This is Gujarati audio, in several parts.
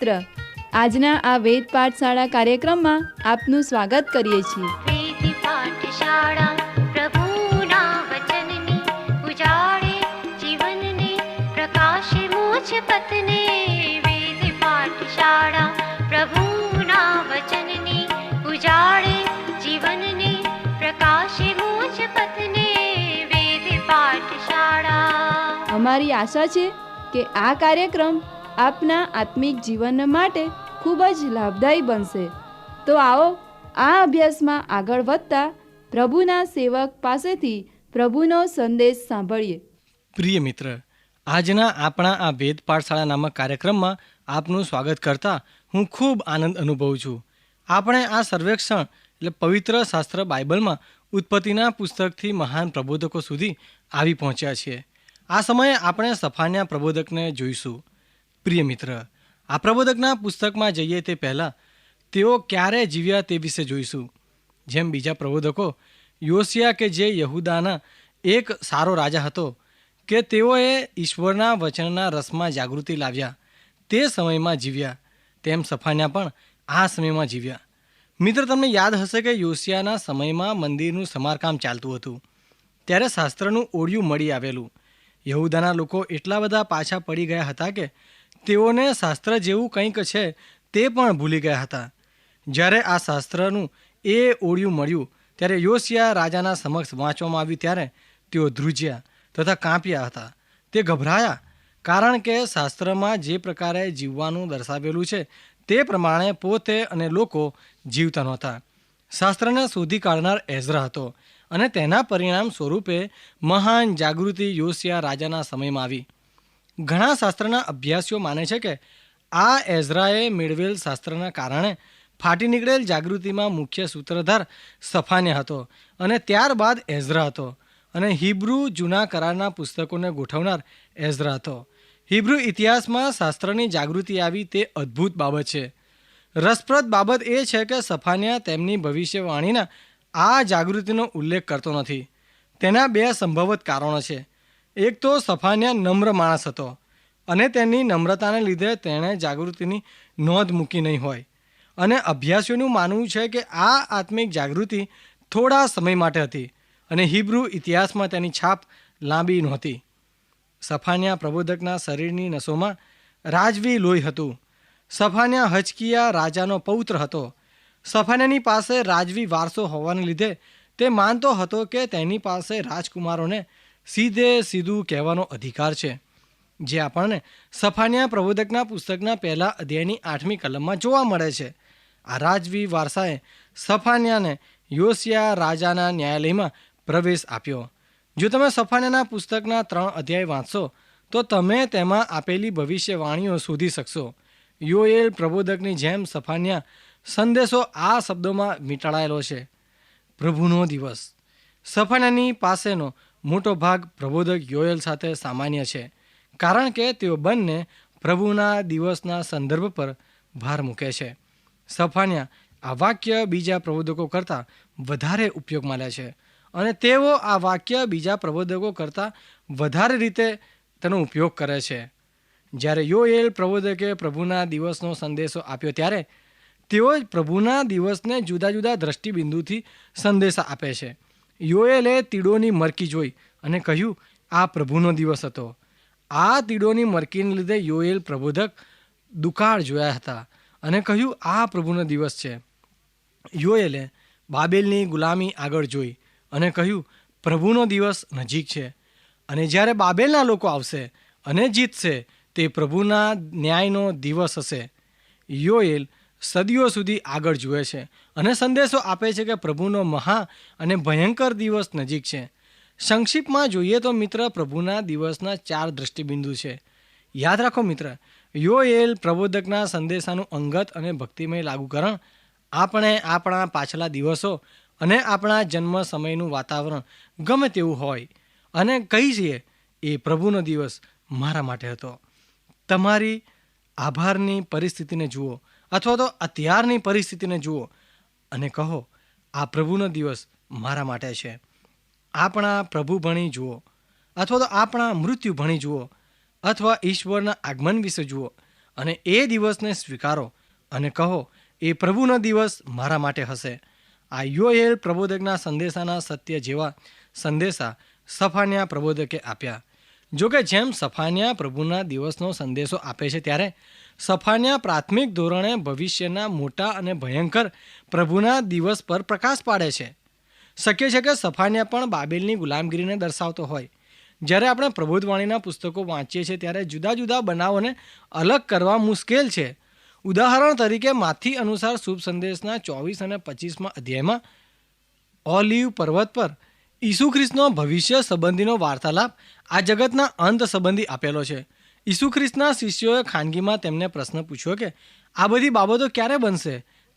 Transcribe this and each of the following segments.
મિત્ર, આજના આ વેદ પાઠશાળા કાર્યક્રમમાં આપનું સ્વાગત કરીએ છીએ. વેદ પાઠશાળા પ્રભુના વચનની ઉજાળે જીવનને પ્રકાશે મોજ પથને. વેદ પાઠશાળા પ્રભુના વચનની ઉજાળે જીવનને પ્રકાશે મોજ પથને. વેદ પાઠશાળા. અમારી આશા છે કે આ કાર્યક્રમ આપના આત્મિક જીવન માટે ખૂબ જ લાભદાયી બનશે. તો આવો આ અભ્યાસમાં આગળ વધતા પ્રભુના સેવક પાસેથી પ્રભુનો સંદેશ સાંભળીએ. પ્રિય મિત્ર, આજના આપણા આ વેદ પાઠશાળા નામક કાર્યક્રમમાં આપનું સ્વાગત કરતા હું ખૂબ આનંદ અનુભવું છું. આપણે આ સર્વેક્ષણ એટલે પવિત્ર શાસ્ત્ર બાઇબલમાં ઉત્પત્તિના પુસ્તકથી મહાન પ્રબોધકો સુધી આવી પહોંચ્યા છીએ. આ સમયે આપણે સફાન્યા પ્રબોધકને જોઈશું. પ્રિય મિત્ર, આ પ્રબોધકના પુસ્તકમાં જઈએ તે પહેલાં તેઓ ક્યારે જીવ્યા તે વિશે જોઈશું. જેમ બીજા પ્રબોધકો, યોશિયા કે જે યહૂદાના એક સારો રાજા હતો કે તેઓએ ઈશ્વરના વચનના રસમાં જાગૃતિ લાવ્યા તે સમયમાં જીવ્યા, તેમ સફાન્યા પણ આ સમયમાં જીવ્યા. મિત્ર, તમને યાદ હશે કે યોશિયાના સમયમાં મંદિરનું સમારકામ ચાલતું હતું. ત્યારે શાસ્ત્રનું ઓળિયું મળી આવેલું. યહૂદાના લોકો એટલા બધા પાછા પડી ગયા હતા કે તેઓને શાસ્ત્ર જેવું કંઈક છે તે પણ ભૂલી ગયા હતા. જ્યારે આ શાસ્ત્રનું એ ઓળિયું મળ્યું ત્યારે યોશિયા રાજાના સમક્ષ વાંચવામાં આવ્યું ત્યારે તેઓ ધ્રુજ્યા તથા કાંપ્યા હતા. તે ગભરાયા, કારણ કે શાસ્ત્રમાં જે પ્રકારે જીવવાનું દર્શાવેલું છે તે પ્રમાણે પોતે અને લોકો જીવતા નહોતા. શાસ્ત્રને શોધી કાઢનાર એઝરા હતો અને તેના પરિણામ સ્વરૂપે મહાન જાગૃતિ યોશિયા રાજાના સમયમાં આવી. ઘણા શાસ્ત્રના અભ્યાસીઓ માને છે કે આ એઝરાએ મેળવેલ શાસ્ત્રના કારણે ફાટી નીકળેલ જાગૃતિમાં મુખ્ય સૂત્રધાર સફાન્યા હતો અને ત્યારબાદ એઝરા હતો અને હિબ્રુ જૂના કરારના પુસ્તકોને ગોઠવનાર એઝરા હતો. હિબ્રુ ઇતિહાસમાં શાસ્ત્રની જાગૃતિ આવી તે અદ્ભુત બાબત છે. રસપ્રદ બાબત એ છે કે સફાન્યા તેમની ભવિષ્યવાણીના આ જાગૃતિનો ઉલ્લેખ કરતો નથી. તેના બે સંભવત કારણો છે. એક તો સફાન્યા નમ્ર માણસ હતો અને તેની નમ્રતાને લીધે તેણે જાગૃતિની નોંધ મૂકી નહીં હોય. અને અભ્યાસીઓનું માનવું છે કે આ આત્મિક જાગૃતિ થોડા સમય માટે હતી અને હિબ્રુ ઇતિહાસમાં તેની છાપ લાંબી નહોતી. સફાન્યા પ્રબોધકના શરીરની નસોમાં રાજવી લોહી હતું. સફાન્યા હચકિયા રાજાનો પૌત્ર હતો. સફાન્યાની પાસે રાજવી વારસો હોવાને લીધે તે માનતો હતો કે તેની પાસે રાજકુમારોને સીધું કહેવાનો અધિકાર છે, જે આપણને સફાન્યા પ્રબોધકના પુસ્તકના પહેલા અધ્યાયની 8મી કલમમાં જોવા મળે છે. આ રાજવી વારસાએ સફાન્યાને યોશિયા રાજાના ન્યાયાલયમાં પ્રવેશ આપ્યો. જો તમે સફાન્યાના પુસ્તકના 3 અધ્યાય વાંચશો તો તમે તેમાં આપેલી ભવિષ્યવાણીઓ શોધી શકશો. યોએલ પ્રબોધકની જેમ સફાન્યા સંદેશો આ શબ્દોમાં વીંટાળાયેલો છે: પ્રભુનો દિવસ. સફાન્યાની પાસેનો મોટો ભાગ પ્રબોધક યોએલ સાથે સામાન્ય છે, કારણ કે તેઓ બંને પ્રભુના દિવસના સંદર્ભ પર ભાર મૂકે છે. સફાન્યા આ વાક્ય બીજા પ્રબોધકો કરતાં વધારે ઉપયોગમાં લે છે અને તેઓ આ વાક્ય બીજા પ્રબોધકો કરતાં વધારે રીતે તેનો ઉપયોગ કરે છે. જ્યારે યોએલ પ્રબોધકે પ્રભુના દિવસનો સંદેશો આપ્યો ત્યારે તેઓ પ્રભુના દિવસને જુદા જુદા દ્રષ્ટિબિંદુથી સંદેશા આપે છે. યોએલે તીડોની મરકી જોઈ અને કહ્યું, આ પ્રભુનો દિવસ હતો. આ તીડોની મરકીને લીધે યોએલ પ્રબોધક દુકાળ જોયા હતા અને કહ્યું, આ પ્રભુનો દિવસ છે. યોએલે બાબેલની ગુલામી આગળ જોઈ અને કહ્યું, પ્રભુનો દિવસ નજીક છે અને જ્યારે બાબેલના લોકો આવશે અને જીતશે તે પ્રભુના ન્યાયનો દિવસ હશે. યોએલ સદીઓ સુધી આગળ જુએ છે અને સંદેશો આપે છે કે પ્રભુનો મહા અને ભયંકર દિવસ નજીક છે. સંક્ષિપ્તમાં જોઈએ તો મિત્ર, પ્રભુના દિવસના 4 દ્રષ્ટિબિંદુ છે. યાદ રાખો મિત્ર, યોએલ પ્રબોધકના સંદેશાનું અંગત અને ભક્તિમય લાગુકરણ આપણે આપણા પાછલા દિવસો અને આપણા જન્મ સમયનું વાતાવરણ ગમે તેવું હોય અને કહી છીએ, એ પ્રભુનો દિવસ મારા માટે હતો. તમારી આભારની પરિસ્થિતિને જુઓ અથવા તો અત્યારની પરિસ્થિતિને જુઓ અને કહો, આ પ્રભુનો દિવસ મારા માટે છે. આપણા પ્રભુ ભણી જુઓ અથવા તો આપણા મૃત્યુ ભણી જુઓ અથવા ઈશ્વરના આગમન વિશે જુઓ અને એ દિવસને સ્વીકારો અને કહો, એ પ્રભુનો દિવસ મારા માટે હશે. આ યોએલ પ્રબોધકના સંદેશાના સત્ય જેવા સંદેશા સફાન્યા પ્રબોધકે આપ્યા. જોકે જેમ સફાન્યા પ્રભુના દિવસનો સંદેશો આપે છે, ત્યારે સફાન્યા પ્રાથમિક ધોરણે ભવિષ્યના મોટા અને ભયંકર પ્રભુના દિવસ પર પ્રકાશ પાડે છે. શક્ય છે કે સફાન્યા પણ બાબેલની ગુલામગીરીને દર્શાવતો હોય. જ્યારે આપણે પ્રબોધવાણીના પુસ્તકો વાંચીએ છીએ ત્યારે જુદા જુદા બનાવોને અલગ કરવા મુશ્કેલ છે. ઉદાહરણ તરીકે માથી અનુસાર શુભ સંદેશના 24 અને 25મા અધ્યાયમાં ઓલિવ પર્વત પર ઈસુ ખ્રિસ્તનો ભવિષ્ય સંબંધીનો વાર્તાલાપ આ જગતના અંત સંબંધી આપેલો છે. ઈસુ ખ્રિસ્તના શિષ્યોએ ખાનગીમાં તેમને પ્રશ્ન પૂછ્યો કે આ બધી બાબતો ક્યારે બનશે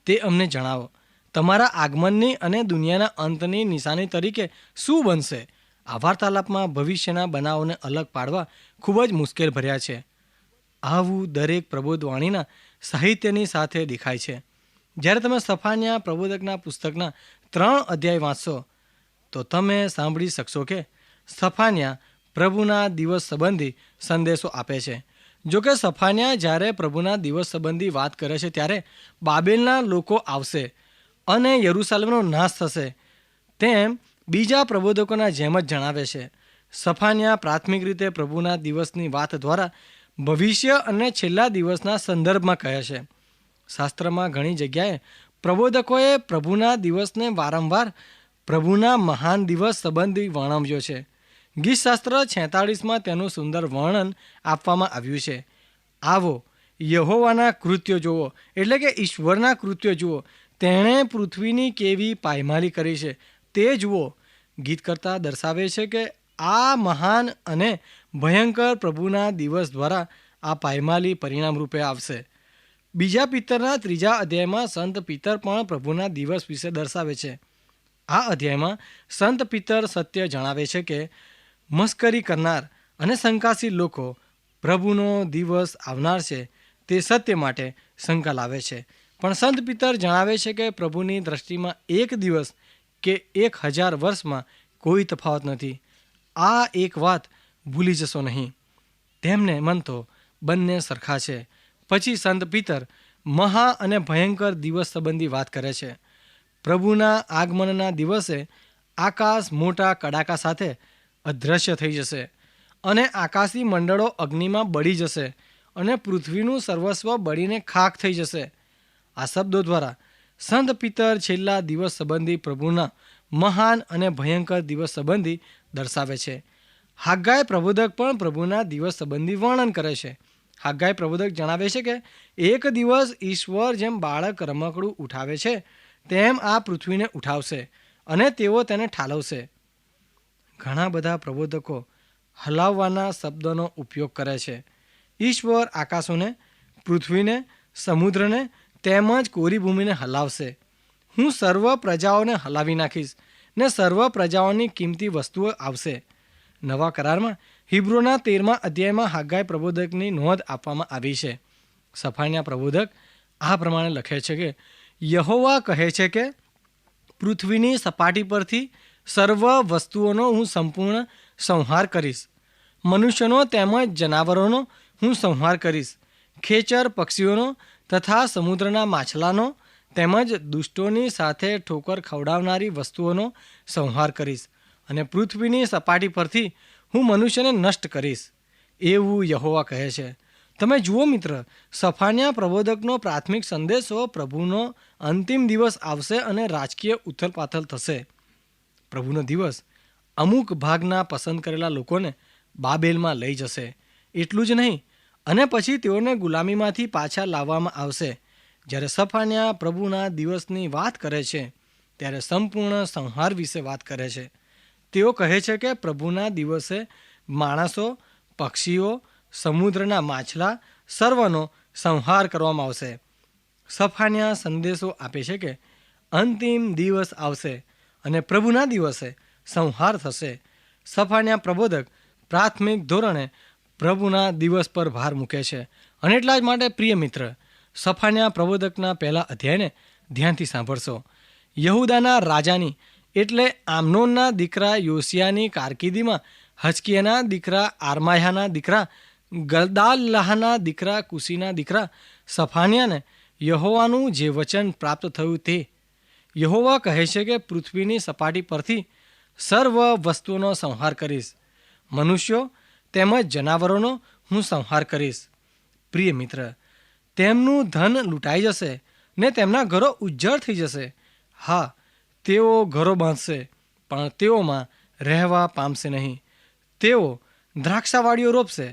તે અમને જણાવો. તમારા આગમનની અને દુનિયાના અંતની નિશાની તરીકે શું બનશે? આ વાર્તાલાપમાં ભવિષ્યના બનાવોને અલગ પાડવા ખૂબ જ મુશ્કેલ ભર્યા છે. આવું દરેક પ્રબોધવાણીના સાહિત્યની સાથે દેખાય છે. જ્યારે તમે સફાન્યા પ્રબોધકના પુસ્તકના 3 અધ્યાય વાંચશો તો તમે સાંભળી શકશો કે સફાન્યા પ્રભુના દિવસ સંબંધી સંદેશો આપે છે. જોકે સફાન્યા જ્યારે પ્રભુના દિવસ સંબંધી વાત કરે છે ત્યારે બાબેલના લોકો આવશે અને યરૂશાલેમનો નાશ થશે તેમ બીજા પ્રબોધકોના જેમ જ જણાવે છે. સફાન્યા પ્રાથમિક રીતે પ્રભુના દિવસની વાત દ્વારા ભવિષ્ય અને છેલ્લા દિવસના સંદર્ભમાં કહે છે. શાસ્ત્રમાં ઘણી જગ્યાએ પ્રબોધકોએ પ્રભુના દિવસને વારંવાર પ્રભુના મહાન દિવસ સંબંધી વર્ણવ્યો છે. ગીતશાસ્ત્ર 46માં તેનું સુંદર વર્ણન આપવામાં આવ્યું છે. આવો યહોવાના કૃત્યો જુઓ, એટલે કે ઈશ્વરના કૃત્યો જુઓ. તેણે પૃથ્વીની કેવી પાયમાલી કરી છે તે જુઓ. ગીતકર્તા દર્શાવે છે કે આ મહાન અને ભયંકર પ્રભુના દિવસ દ્વારા આ પાયમાલી પરિણામ રૂપે આવશે. બીજા પિત્તરના 3 અધ્યાયમાં સંત પિત્તર પણ પ્રભુના દિવસ વિશે દર્શાવે છે. આ અધ્યાયમાં સંત પિત્તર સત્ય જણાવે છે કે મસ્કરી કરનાર અને શંકાશીલ લોકો પ્રભુનો દિવસ આવનાર છે તે સત્ય માટે શંકા લાવે છે. પણ સંત પિત્તર જણાવે છે કે પ્રભુની દ્રષ્ટિમાં એક દિવસ કે 1000 વર્ષમાં કોઈ તફાવત નથી. આ એક વાત ભૂલી જશો નહીં. તેમને મન તો બંને સરખા છે. પછી સંત પિત્તર મહા અને ભયંકર દિવસ સંબંધી વાત કરે છે. પ્રભુના આગમનના દિવસે આકાશ મોટા કડાકા સાથે અદૃશ્ય થઈ જશે અને આકાશી મંડળો અગ્નિમાં બળી જશે અને પૃથ્વીનું સર્વસ્વ બળીને ખાખ થઈ જશે. આ શબ્દો દ્વારા સંત પિત્તર છેલ્લા દિવસ સંબંધી પ્રભુના મહાન અને ભયંકર દિવસ સંબંધી દર્શાવે છે. હાગ્ગાઈ પ્રબોધક પણ પ્રભુના દિવસ સંબંધી વર્ણન કરે છે. હાગ્ગાઈ પ્રબોધક જણાવે છે કે એક દિવસ ઈશ્વર જેમ બાળક રમકડું ઉઠાવે છે તેમ આ પૃથ્વીને ઉઠાવશે અને તેઓ તેને ઠાલવશે. ઘણા બધા પ્રબોધકો હલાવવાના શબ્દનો ઉપયોગ કરે છે. ઈશ્વર આકાશોને, પૃથ્વીને, સમુદ્રને તેમજ કોરી ભૂમિને હલાવશે. હું સર્વ પ્રજાઓને હલાવી નાખીશ ને સર્વ પ્રજાઓની કિંમતી વસ્તુઓ આવશે. નવા કરારમાં હિબ્રુના 13મા અધ્યાયમાં હાગ્ગાઈ પ્રબોધકની નોંધ આપવામાં આવી છે. સફાન્યા પ્રબોધક આ પ્રમાણે લખે છે કે યહોવા કહે છે કે પૃથ્વીની સપાટી પરથી સર્વ વસ્તુઓનો હું સંપૂર્ણ સંહાર કરીશ. મનુષ્યનો તેમજ જનાવરોનો હું સંહાર કરીશ. ખેચર પક્ષીઓનો તથા સમુદ્રના માછલાનો તેમજ દુષ્ટોની સાથે ઠોકર ખવડાવનારી વસ્તુઓનો સંહાર કરીશ અને પૃથ્વીની સપાટી પરથી હું મનુષ્યને નષ્ટ કરીશ. એવું યહોવા કહે છે. તમે જુઓ મિત્ર, સફાન્યા પ્રબોધકનો પ્રાથમિક સંદેશો પ્રભુનો અંતિમ દિવસ આવશે અને રાજકીય ઉથલપાથલ થશે. પ્રભુનો દિવસ અમુક ભાગના પસંદ કરેલા લોકોને બાબેલમાં લઈ જશે. એટલું જ નહીં, અને પછી તેઓને ગુલામીમાંથી પાછા લાવવામાં આવશે. જ્યારે સફાન્યા પ્રભુના દિવસની વાત કરે છે ત્યારે સંપૂર્ણ સંહાર વિશે વાત કરે છે. તેઓ કહે છે કે પ્રભુના દિવસે માણસો, પક્ષીઓ, સમુદ્રના માછલા સર્વનો સંહાર કરવામાં આવશે. સફાન્યા સંદેશો આપે છે કે અંતિમ દિવસ આવશે અને પ્રભુના દિવસે સંહાર થશે. સફાન્યા પ્રબોધક પ્રાથમિક ધોરણે પ્રભુના દિવસ પર ભાર મૂકે છે. અને એટલા જ માટે પ્રિય મિત્ર, સફાન્યા પ્રબોધકના પહેલા અધ્યાયને ધ્યાનથી સાંભળશો. યહુદાના રાજાની એટલે આમનોનના દીકરા યોશિયાની કારકિર્દીમાં હજકિયાના દીકરા આરમાયાના દીકરા ગદાલ્લાહના દીકરા કુશીના દીકરા સફાનિયાને યહોવાનું જે વચન પ્રાપ્ત થયું તે યહોવા કહે છે કે પૃથ્વીની સપાટી પરથી સર્વ વસ્તુઓનો સંહાર કરીશ, મનુષ્યો તેમજ જનાવરોનો હું સંહાર કરીશ. પ્રિય મિત્ર, તેમનું ધન લૂંટાઈ જશે ને તેમના ઘરો ઉજ્જળ થઈ જશે. હા, તેઓ ઘરો બાંધશે પણ તેઓમાં રહેવા પામશે નહીં. તેઓ દ્રાક્ષાવાડીઓ રોપશે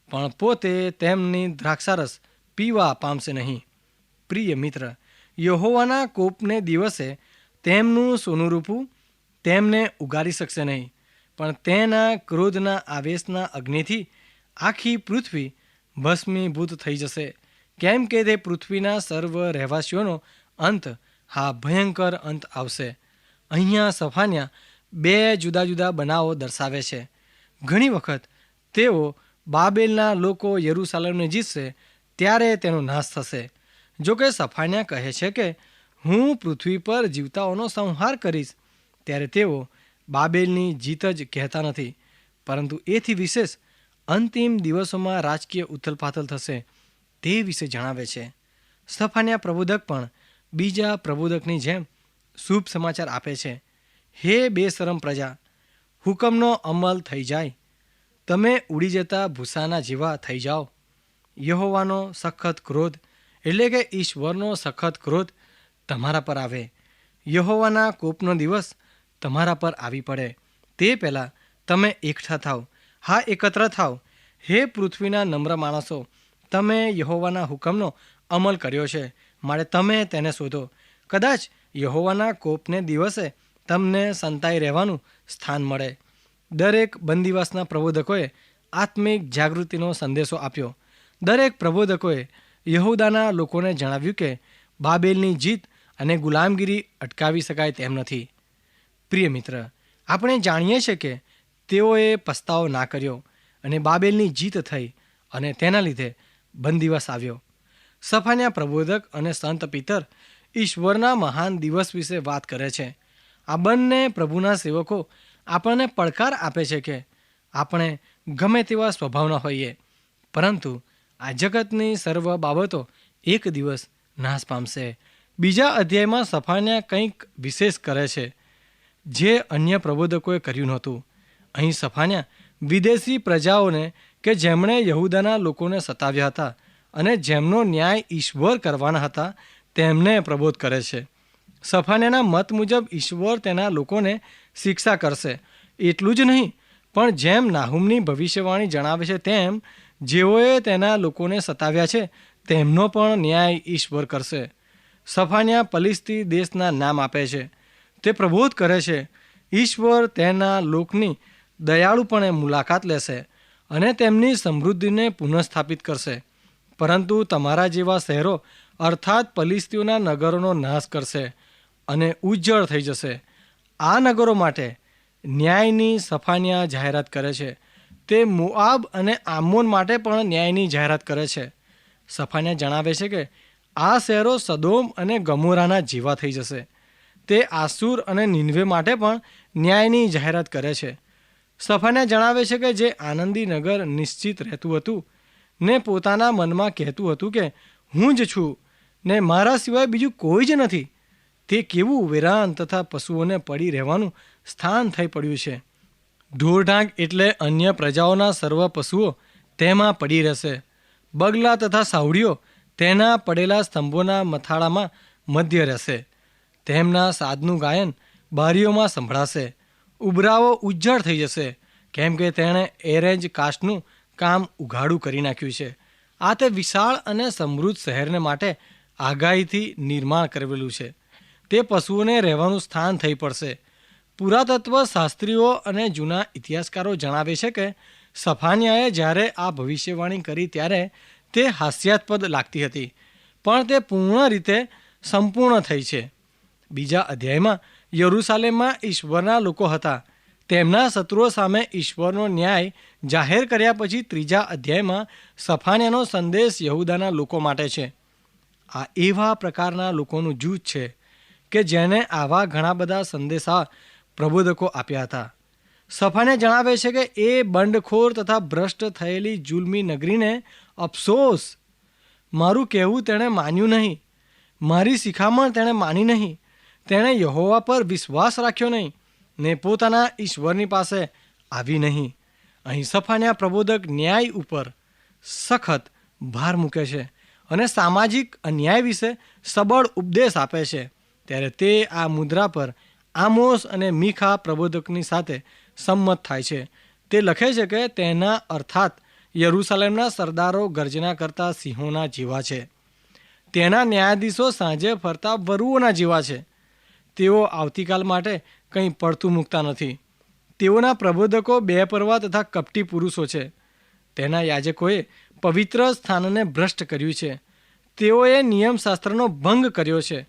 પણ પોતે તેમની દ્રાક્ષારસ પીવા પામશે નહીં. પ્રિય મિત્ર, યહોવાના કોપને દિવસે તેમનું સોનું રૂપું તેમને ઉગારી શકશે નહીં, પણ તેના ક્રોધના આવેશના અગ્નિથી આખી પૃથ્વી ભસ્મીભૂત થઈ જશે, કેમ કે તે પૃથ્વીના સર્વ રહેવાસીઓનો અંત, હા ભયંકર અંત આવશે. અહીંયા સફાનિયા બે જુદા જુદા બનાવો દર્શાવે છે. ઘણી વખત તેઓ બાબેલના લોકો યરૂશાલેમને જીતશે ત્યારે તેનો નાશ થશે. જોકે સફાનિયા કહે છે કે હું પૃથ્વી પર જીવતાઓનો સંહાર કરીશ, ત્યારે તેઓ બાબેલની જીત જ કહેતા નથી, પરંતુ એથી વિશેષ અંતિમ દિવસોમાં રાજકીય ઉથલપાથલ થશે તે વિશે જણાવે છે. સફાનિયા પ્રબોધક પણ બીજા પ્રબોધકની જેમ શુભ સમાચાર આપે છે. હે બેશરમ પ્રજા, હુકમનો અમલ થઈ જાય, તમે ઉડી જતા ભૂસાના જેવા થઈ જાઓ. યહોવાનો સખત ક્રોધ એટલે કે ઈશ્વરનો સખત ક્રોધ તમારા પર આવે. યહોવાના કોપનો દિવસ તમારા પર આવી પડે તે પહેલાં તમે એકઠા થાવ, હા એકત્ર થાવ. હે પૃથ્વીના નમ્ર માણસો, તમે યહોવાના હુકમનો અમલ કર્યો છે, માટે તમે તેને શોધો. કદાચ યહોવાના કોપને દિવસે તમને સંતાઈ રહેવાનું સ્થાન મળે. દરેક બંદીવાસના પ્રબોધકોએ આત્મિક જાગૃતિનો સંદેશો આપ્યો. દરેક પ્રબોધકોએ યહૂદાના લોકોને જણાવ્યું કે બાબેલની જીત અને ગુલામગીરી અટકાવી શકાય તેમ નથી. પ્રિય મિત્ર, આપણે જાણીએ છીએ કે તેઓએ પસ્તાવો ના કર્યો અને બાબેલની જીત થઈ અને તેના લીધે બંદીવાસ આવ્યો. સફાનિયા પ્રબોધક અને સંત પિતર ઈશ્વરના મહાન દિવસ વિશે વાત કરે છે. આ બંને પ્રભુના સેવકો આપણને પડકાર આપે છે કે આપણે ગમે તેવા સ્વભાવના હોઈએ, પરંતુ આ જગતની સર્વ બાબતો એક દિવસ નાશ પામશે. બીજા અધ્યાયમાં સફાનિયા કંઈક વિશેષ કરે છે જે અન્ય પ્રબોધકોએ કર્યું નહોતું. અહીં સફાનિયા વિદેશી પ્રજાઓને કે જેમણે યહૂદાના લોકોને સતાવ્યા હતા અને જેમનો ન્યાય ઈશ્વર કરવાના હતા તેમને પ્રબોધ કરે છે. સફાનિયાના મત મુજબ ઈશ્વર તેના લોકોને શિક્ષા કરશે. એટલું જ નહીં, પણ જેમ નાહુમની ભવિષ્યવાણી જણાવે છે તેમ જેઓએ તેના લોકોને સતાવ્યા છે તેમનો પણ ન્યાય ઈશ્વર કરશે. સફાનિયા પલિસ્તી દેશના નામ આપે છે. તે પ્રબોધ કરે છે ઈશ્વર તેના લોકની દયાળુપણે મુલાકાત લેશે અને તેમની સમૃદ્ધિને પુનઃસ્થાપિત કરશે, પરંતુ તમારા જેવા શહેરો અર્થાત પલિસ્તીઓના નગરોનો નાશ કરશે અને ઉજ્જળ થઈ જશે. આ નગરો માટે ન્યાયની સફાનિયા જાહેરાત કરે છે. તે મોઆબ અને આમોન માટે પણ ન્યાયની જાહેરાત કરે છે. સફાનિયા જણાવે છે કે આ શહેરો સદોમ અને ગમોરાના જેવા થઈ જશે. તે આસુર અને નિનવે માટે પણ ન્યાયની જાહેરાત કરે છે. સફાનિયા જણાવે છે કે જે આનંદી નગર નિશ્ચિત રહેતું હતું ને પોતાના મનમાં કહેતું હતું કે હું જ છું ને મારા સિવાય બીજું કોઈ જ નથી, તે કેવું વેરાન તથા પશુઓને પડી રહેવાનું સ્થાન થઈ પડ્યું છે. ઢોરઢાંક એટલે અન્ય પ્રજાઓના સર્વ પશુઓ તેમાં પડી રહેશે. બગલા તથા સાવડીઓ તેના પડેલા સ્તંભોના મથાળામાં મધ્ય રહેશે. તેમના સાદનું ગાયન બારીઓમાં સંભળાશે. ઉભરાવો ઉજ્જળ થઈ જશે, કેમ કે તેણે એરેન્જ કાસ્ટનું કામ ઉઘાડું કરી નાખ્યું છે. આ તે વિશાળ અને સમૃદ્ધ શહેરને માટે આગાહીથી નિર્માણ કરેલું છે. તે પશુઓને રહેવાનું સ્થાન થઈ પડશે. પુરાતત્વ શાસ્ત્રીઓ અને જૂના ઇતિહાસકારો જણાવે છે કે સફાનિયાએ જ્યારે આ ભવિષ્યવાણી કરી ત્યારે તે હાસ્યાસ્પદ લાગતી હતી, પણ તે પૂર્ણ રીતે સંપૂર્ણ થઈ છે. બીજા અધ્યાયમાં યરૂશાલેમમાં ઈશ્વરના લોકો હતા. તેમના શત્રુઓ સામે ઈશ્વરનો ન્યાય જાહેર કર્યા પછી ત્રીજા અધ્યાયમાં સફાનિયાનો સંદેશ યહૂદાના લોકો માટે છે. આ એવા પ્રકારના લોકોનું જૂથ છે કે જેને આવા ઘણા બધા સંદેશા પ્રબોધકો આપ્યા હતા. સફાને જણાવે છે કે એ બંડખોર તથા ભ્રષ્ટ થયેલી જુલમી નગરીને અફસોસ, મારું કહેવું તેણે માન્યું નહીં, મારી શિખામણ તેણે માની નહીં, તેણે યહોવા પર વિશ્વાસ રાખ્યો નહીં ને પોતાના ઈશ્વરની પાસે આવી નહીં. અહીં સફાન્યા પ્રબોધક ન્યાય ઉપર સખત ભાર મૂકે છે અને સામાજિક અન્યાય વિશે સબળ ઉપદેશ આપે છે. ત્યારે તે આ મુદ્રા પર આમોસ અને મીખા પ્રબોધકની સાથે સંમત થાય છે. તે લખે છે કે તેના અર્થાત યરૂશલેમના સરદારો ગર્જના કરતા સિંહોના જેવા છે, તેના ન્યાયાધીશો સાંજે ફરતા વરુઓના જેવા છે. તેઓ આવતીકાલ માટે કંઈ પડતું મૂકતા નથી. તેઓના પ્રબોધકો બેપરવા તથા કપટી પુરુષો છે. તેના યાજકોએ પવિત્ર સ્થાનને ભ્રષ્ટ કર્યું છે. તેઓએ નિયમશાસ્ત્રનો ભંગ કર્યો છે.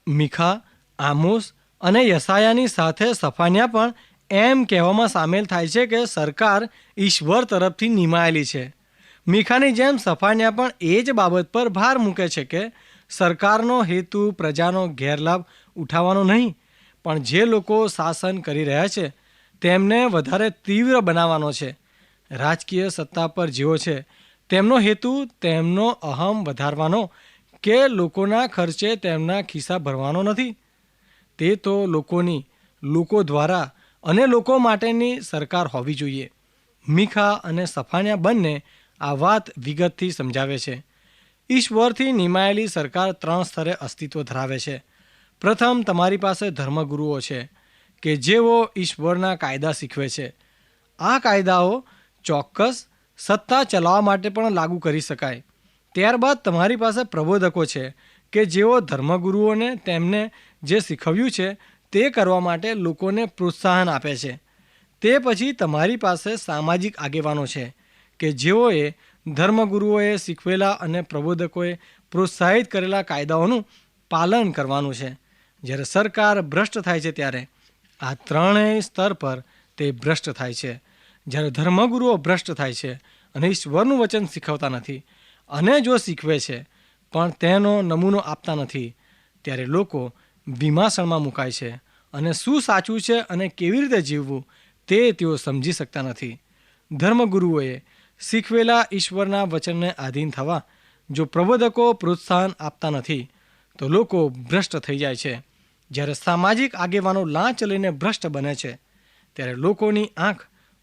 મીખા, આમોસ અને યસાયાની સાથે સફાન્યા પણ એમ કહેવામાં સામેલ થાય છે કે સરકાર ઈશ્વર તરફથી નિમાયેલી છે. મીખાની જેમ સફાન્યા પણ એ જ બાબત પર ભાર મૂકે છે કે સરકારનો હેતુ પ્રજાનો ગેરલાભ ઉઠાવવાનો નહીં, પણ જે લોકો શાસન કરી રહ્યા છે તેમને વધારે તીવ્ર બનાવવાનો છે. રાજકીય સત્તા પર જેઓ છે તેમનો હેતુ તેમનો અહમ વધારવાનો કે લોકોના ખર્ચે તેમના ખિસ્સા ભરવાનો નથી. તે તો લોકો દ્વારા અને લોકો માટેની સરકાર હોવી જોઈએ. મીખા અને સફાન્યા બંને આ વાત વિગતથી સમજાવે છે. ઈશ્વરથી નિમાયેલી સરકાર 3 સ્તરે અસ્તિત્વ ધરાવે છે. પ્રથમ, તમારી પાસે ધર્મગુરુઓ છે કે જેઓ ઈશ્વરના કાયદા શીખવે છે. આ કાયદાઓ ચોક્કસ સત્તા ચલાવવા માટે પણ લાગુ કરી શકાય. ત્યારબાદ તમારી પાસે પ્રબોધકો છે કે જેઓ ધર્મગુરુઓને તેમને જે શીખવ્યું છે તે કરવા માટે લોકોને પ્રોત્સાહન આપે છે. તે પછી તમારી પાસે સામાજિક આગેવાનો છે કે જેઓએ ધર્મગુરુઓએ શીખવેલા અને પ્રબોધકોએ પ્રોત્સાહિત કરેલા કાયદાઓનું પાલન કરવાનું છે. જ્યારે સરકાર ભ્રષ્ટ થાય છે ત્યારે આ ત્રણેય સ્તર પર તે ભ્રષ્ટ થાય છે. જ્યારે ધર્મગુરુઓ ભ્રષ્ટ થાય છે અને ઈશ્વરનું વચન શીખવતા નથી અને જો શીખવે છે પણ તેનો નમૂનો આપતા નથી, ત્યારે લોકો વિમાસણમાં મુકાય છે અને શું સાચું છે અને કેવી રીતે જીવવું તે તેઓ સમજી શકતા નથી. ધર્મગુરુઓએ શીખવેલા ઈશ્વરના વચનને આધીન થવા જો પ્રબોધકો પ્રોત્સાહન આપતા નથી તો લોકો ભ્રષ્ટ થઈ જાય છે. જ્યારે સામાજિક આગેવાનો લાંચ લઈને ભ્રષ્ટ બને છે ત્યારે લોકોની આંખ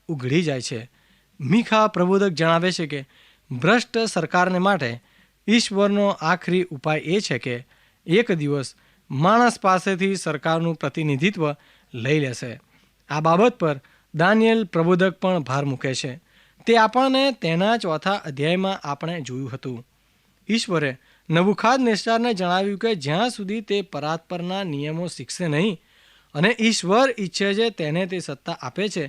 ઉઘડી જાય છે. મીખા પ્રબોધક જણાવે છે કે ભ્રષ્ટ સરકારને માટે ઈશ્વરનો આખરી ઉપાય એ છે કે એક દિવસ માણસ પાસેથી સરકારનું પ્રતિનિધિત્વ લઈ લેશે. આ બાબત પર દાનિયેલ પ્રબોધક પણ ભાર મૂકે છે. તે આપણને તેના 4થા અધ્યાયમાં આપણે જોયું હતું. ઈશ્વરે નબુખાદનેસ્સારને જણાવ્યું કે જ્યાં સુધી તે પરાત્પરના નિયમો શીખશે નહીં અને ઈશ્વર ઈચ્છે છે તેને તે સત્તા આપે છે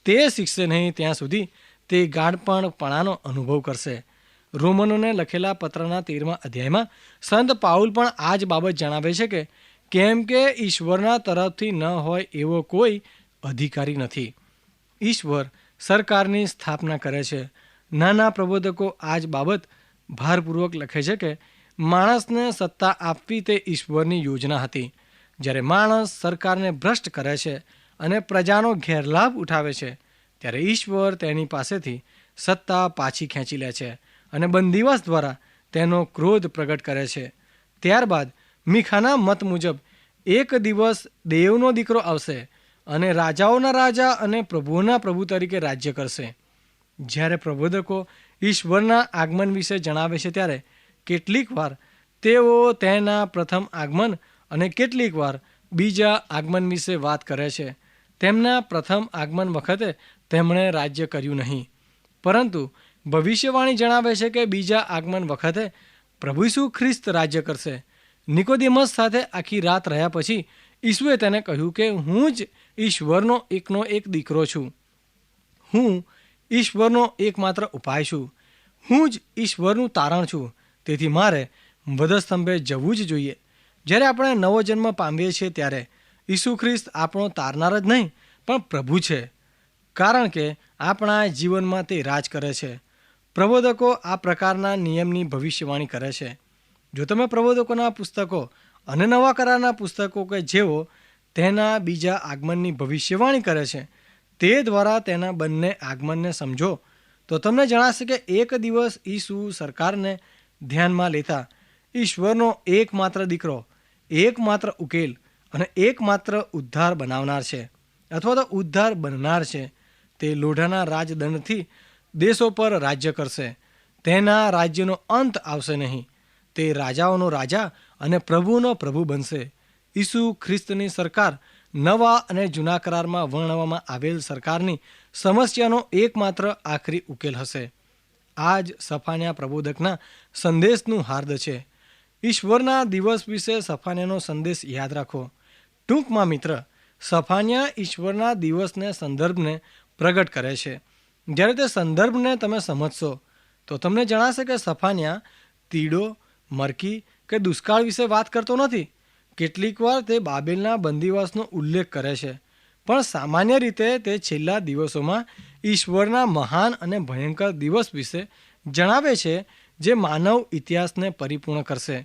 તે શીખશે નહીં ત્યાં સુધી તે ગાઢપણપણાનો અનુભવ કરશે. રોમનોને લખેલા પત્રના 13મા અધ્યાયમાં સંત પાઉલ પણ આ જ બાબત જણાવે છે કે કેમ કે ઈશ્વરના તરફથી ન હોય એવો કોઈ અધિકારી નથી. ઈશ્વર સરકારની સ્થાપના કરે છે. નાના પ્રબોધકો આ જ બાબત ભારપૂર્વક લખે છે કે માણસને સત્તા આપવી તે ઈશ્વરની યોજના હતી. જ્યારે માણસ સરકારને ભ્રષ્ટ કરે છે અને પ્રજાનો ગેરલાભ ઉઠાવે છે ત્યારે ઈશ્વર તેની પાસેથી સત્તા પાછી ખેંચી લે છે અને બંદીવાસ દ્વારા તેનો ક્રોધ પ્રગટ કરે છે. ત્યારબાદ મીખાના મત મુજબ એક દિવસ દેવનો દીકરો આવશે અને રાજાઓના રાજા અને પ્રભુઓના પ્રભુ તરીકે રાજ્ય કરશે. જ્યારે પ્રબોધકો ઈશ્વરના આગમન વિશે જણાવે છે ત્યારે કેટલીક વાર તેઓ તેના પ્રથમ આગમન અને કેટલીક વાર બીજા આગમન વિશે વાત કરે છે. તેમના પ્રથમ આગમન વખતે તેમણે રાજ્ય કર્યું નહીં, પરંતુ ભવિષ્યવાણી જણાવે છે કે બીજા આગમન વખતે પ્રભુ ઈસુ ખ્રિસ્ત રાજ્ય કરશે. નિકોદેમસ સાથે આખી રાત રહ્યા પછી ઈસુએ તેને કહ્યું કે હું જ ઈશ્વરનો એકનો એક દીકરો છું. હું ઈશ્વરનો એકમાત્ર ઉપાય છું. હું જ ઈશ્વરનું તારણ છું. તેથી મારે વધસ્તંભે જવું જ જોઈએ. જ્યારે આપણે નવો જન્મ પામીએ છીએ ત્યારે ઈસુ ખ્રિસ્ત આપણો તારનાર જ નહીં પણ પ્રભુ છે, કારણ કે આપણા જીવનમાં તે રાજ કરે છે. પ્રબોધકો આ પ્રકારના નિયમની ભવિષ્યવાણી કરે છે. જો તમે પ્રબોધકોના પુસ્તકો અને નવા કરારના પુસ્તકો કે જેઓ તેના બીજા આગમનની ભવિષ્યવાણી કરે છે તે દ્વારા તેના બંને આગમનને સમજો તો તમને જણાશે કે એક દિવસ ઈસુ સરકારને ધ્યાનમાં લેતા ઈશ્વરનો એકમાત્ર દીકરો, એકમાત્ર ઉકેલ અને એકમાત્ર ઉદ્ધાર બનાવનાર છે અથવા તો ઉદ્ધાર બનનાર છે. તે લોઢાના રાજદંડથી દેશો પર રાજ્ય કરશે. તેના રાજ્યનો અંત આવશે નહીં. તે રાજાઓનો રાજા અને પ્રભુનો પ્રભુ બનશે. ઈસુ ખ્રિસ્તની સરકાર નવા અને જૂના કરારમાં વર્ણવવામાં આવેલ સરકારની સમસ્યાનો એકમાત્ર આખરી ઉકેલ હશે. આ જ સફાન્યા પ્રબોધકના સંદેશનું હાર્દ છે. ઈશ્વરના દિવસ વિશે સફાન્યાનો સંદેશ યાદ રાખો. ટૂંકમાં મિત્ર, સફાન્યા ઈશ્વરના દિવસને સંદર્ભને પ્રગટ કરે છે. જ્યારે તે સંદર્ભને તમે સમજશો તો તમને જણાશે કે સફાન્યા તીડો, મરકી કે દુષ્કાળ વિશે વાત કરતો નથી. કેટલીક વાર તે બાબેલના બંદીવાસનો ઉલ્લેખ કરે છે, પણ સામાન્ય રીતે તે છેલ્લા દિવસોમાં ઈશ્વરના મહાન અને ભયંકર દિવસ વિશે જણાવે છે જે માનવ ઇતિહાસને પરિપૂર્ણ કરશે.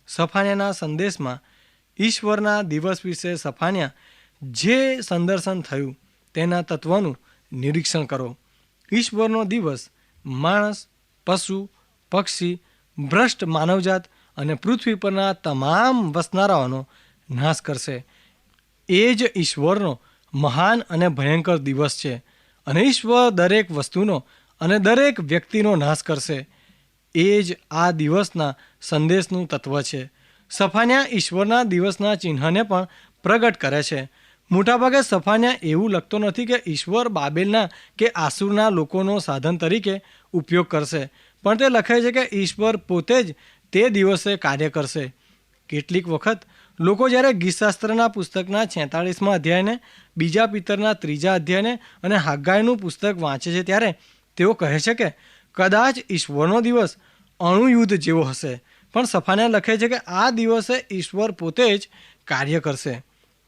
સફાન્યાના સંદેશમાં ઈશ્વરના દિવસ વિશે સફાન્યા જે સંદર્શન થયું તેના તત્વનું નિરીક્ષણ કરો. ઈશ્વરનો દિવસ માણસ, પશુ, પક્ષી, ભ્રષ્ટ માનવજાત અને પૃથ્વી પરના તમામ વસનારાઓનો નાશ કરશે. એ જ ઈશ્વરનો મહાન અને ભયંકર દિવસ છે અને ઈશ્વર દરેક વસ્તુનો અને દરેક વ્યક્તિનો નાશ કરશે. એ જ આ દિવસના સંદેશનું તત્વ છે. સફાન્યા ઈશ્વરના દિવસના ચિહ્નને પણ પ્રગટ કરે છે. મોટાભાગે સફાન્યા એવું લખતો નથી કે ઈશ્વર બાબેલના કે આસુરના લોકોનો સાધન તરીકે ઉપયોગ કરશે, પણ તે લખે છે કે ઈશ્વર પોતે જ તે દિવસે કાર્ય કરશે. કેટલીક વખત લોકો જ્યારે ગીતશાસ્ત્રના પુસ્તકના 46મા અધ્યાયને, બીજા પિતરના 3જા અધ્યાયને અને હાગ્ગાઈનું પુસ્તક વાંચે છે ત્યારે તેઓ કહે છે કે કદાચ ઈશ્વરનો દિવસ અણુયુદ્ધ જેવો હશે, પણ સફાન્યા લખે છે કે આ દિવસે ઈશ્વર પોતે જ કાર્ય કરશે.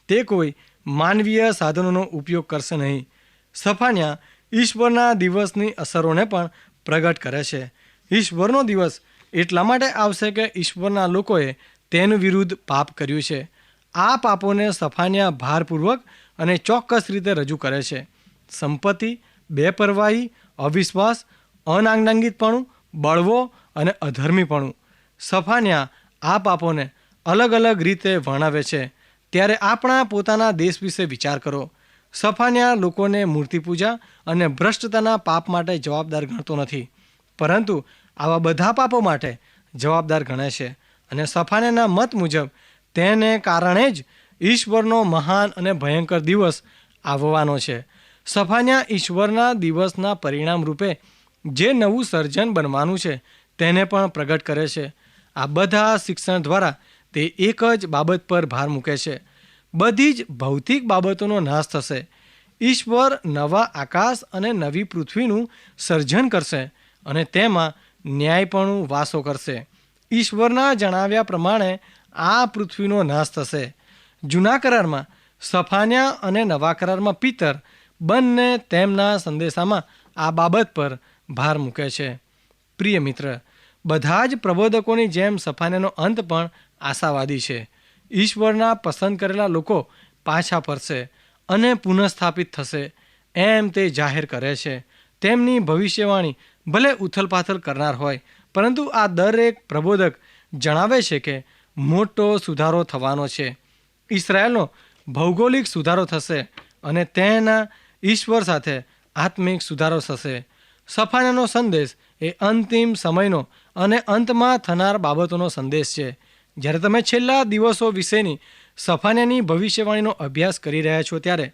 તે કોઈ માનવીય સાધનોનો ઉપયોગ કરશે નહીં. સફાન્યા ઈશ્વરના દિવસની અસરોને પણ પ્રગટ કરે છે. ઈશ્વરનો દિવસ એટલા માટે આવશે કે ઈશ્વરના લોકોએ તેનું વિરુદ્ધ પાપ કર્યું છે. આ પાપોને સફાન્યા ભારપૂર્વક અને ચોક્કસ રીતે રજૂ કરે છે. સંપત્તિ, બેપરવાહી, અવિશ્વાસ, અનાંગાંગિતપણું, બળવો અને અધર્મીપણું. સફાન્યા આ પાપોને અલગ અલગ રીતે વર્ણવે છે. ત્યારે આપણા પોતાના દેશ વિશે વિચાર કરો. સફાન્યા લોકોને મૂર્તિપૂજા અને ભ્રષ્ટતાના પાપ માટે જવાબદાર ગણતો નથી, પરંતુ આવા બધા પાપો માટે જવાબદાર ગણે છે. અને સફાન્યાના મત મુજબ તેને કારણે જ ઈશ્વરનો મહાન અને ભયંકર દિવસ આવવાનો છે. સફાન્યા ઈશ્વરના દિવસના પરિણામ રૂપે જે નવું સર્જન બનવાનું છે તેને પણ પ્રગટ કરે છે. આ બધા શિક્ષણ દ્વારા તે એક જ બાબત પર ભાર મૂકે છે. બધી જ ભૌતિક બાબતોનો નાશ થશે. ઈશ્વર નવા આકાશ અને નવી પૃથ્વીનું સર્જન કરશે અને તેમાં ન્યાયપણું વાસો કરશે. ઈશ્વરના જણાવ્યા પ્રમાણે આ પૃથ્વીનો નાશ થશે. જૂના કરારમાં સફાન્યા અને નવા કરારમાં પિતર બંને તેમના સંદેશામાં આ બાબત પર ભાર મૂકે છે. પ્રિય મિત્ર, બધા જ પ્રબોધકોની જેમ સફાન્યાનો અંત પણ આશાવાદી છે. ઈશ્વરના પસંદ કરેલા લોકો પાછા ફરશે અને પુનઃસ્થાપિત થશે એમ તે જાહેર કરે છે. તેમની ભવિષ્યવાણી ભલે ઉથલપાથલ કરનાર હોય, પરંતુ આ દરેક પ્રબોધક જણાવે છે કે મોટો સુધારો થવાનો છે. ઇસરાયેલનો ભૌગોલિક સુધારો થશે અને તેના ઈશ્વર સાથે આત્મિક સુધારો થશે. સફાન્યાનો સંદેશ એ અંતિમ સમયનો અને અંતમાં થનાર બાબતોનો સંદેશ છે. જ્યારે તમે છેલ્લા દિવસો વિશેની સફાન્યાની ભવિષ્યવાણીનો અભ્યાસ કરી રહ્યા છો ત્યારે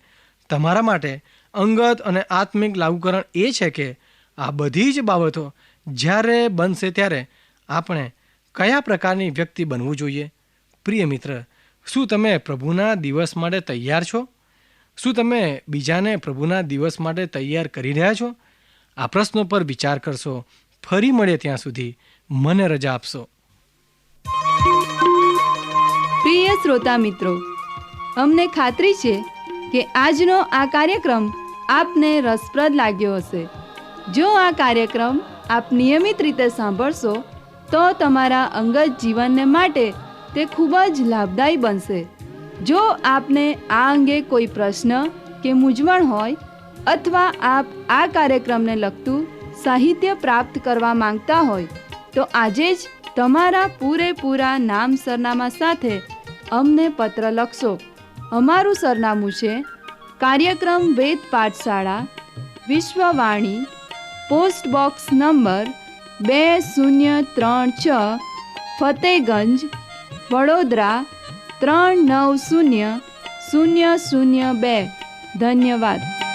તમારા માટે અંગત અને આત્મિક લાગુકરણ એ છે કે આ બધી જ બાબતો જ્યારે બનશે ત્યારે આપણે કયા પ્રકારની વ્યક્તિ બનવું જોઈએ? પ્રિય મિત્ર, શું તમે પ્રભુના દિવસ માટે તૈયાર છો? શું તમે બીજાને પ્રભુના દિવસ માટે તૈયાર કરી રહ્યા છો? આ પ્રશ્નો પર વિચાર કરશો. ફરી મળે ત્યાં સુધી મને રજા આપશો. પ્રિય શ્રોતા મિત્રો, અમને ખાતરી છે કે આજનો આ કાર્યક્રમ આપને રસપ્રદ લાગ્યો હશે. જો આ કાર્યક્રમ આપ નિયમિત રીતે સાંભળશો તો તમારા અંગત જીવનને માટે તે ખૂબ જ લાભદાયી બનશે. જો આપને આ અંગે કોઈ પ્રશ્ન કે મૂંઝવણ હોય અથવા આપ આ કાર્યક્રમને લગતું સાહિત્ય પ્રાપ્ત કરવા માંગતા હોય તો આજે જ તમારા પૂરેપૂરા નામ સરનામા સાથે અમને પત્ર લખશો. અમારું સરનામું છે કાર્યક્રમ Ved Pathshala, Vishwavani, post box number 2036, Fatehganj, Vadodara 390002. ધન્યવાદ.